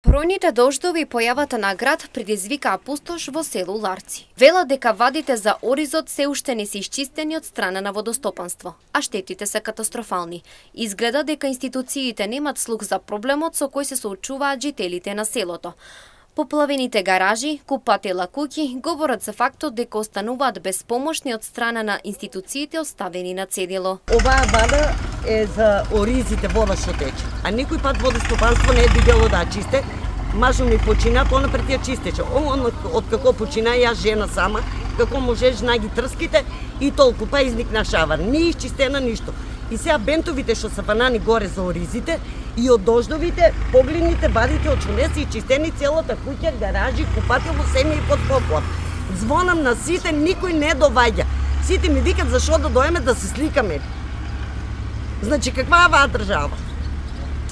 Бројните дождови и појавата на град предизвикаа пустош во село Ларци. Велат дека вадите за Оризот се уште не се исчистени од страна на водостопанство, а штетите се катастрофални. Изгледа дека институциите немат слух за проблемот со кој се соочуваат жителите на селото. Поплавените гаражи, купатела куќи говорат за фактот дека остануваат безпомошни од страна на институциите оставени на цедило. Оваа вада е за оризите вода што тече, а никој пат водостопанство не е дојдело да чисте. Мажу ми почина, понапред ја чистече. Од како почина, јас жена сама, како можеш наги трските и толку, па изникна шавар. Не изчистена ништо. И сега бентовите што се фанани горе за оризите и од дождовите, погледните вадите од чуне се чистени целата куќа, гаражи, купатело, семе и под поплав. Звонам на сите, никој не доваѓа. Сите ми викат зашо да доеме да се сликаме. Значи каква е оваа држава?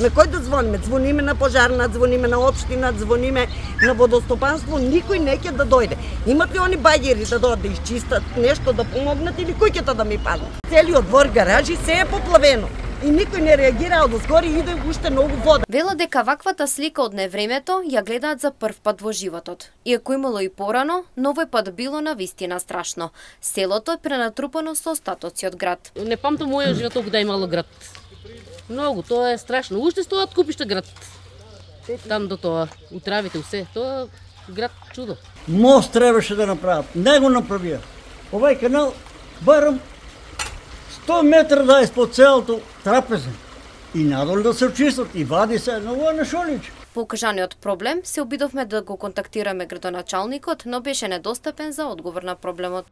На кој да звониме? Звониме на пожарна, звониме на општина, звониме на водостопанство, никој не ќе да дојде. Имат ли они баѓери да дојдат да изчистат нешто, да помогнат или куќата да ми паднат? Целиот двор, гаражи, се е поплавено. И никој не реагира, од згори иде уште многу вода. Велат дека ваквата слика од невремето ја гледаат за прв пат во животот. Иако имало и порано, но овој пат било навистина страшно. Селото е пренатрупано со остатоци од град. Не памтам мојот живот толку да имало град. Многу, тоа е страшно. Уште стоат купишта град. Там до тоа, утравите усе, тоа град чудо. Мост требаше да направат, не го направија. Овај канал барам 100 метра да е по целото трапеза. И надолу да се очистат, и вади се, но ова не шолич. По укажаниот проблем се обидовме да го контактираме градоначалникот, но беше недостапен за одговор на проблемот.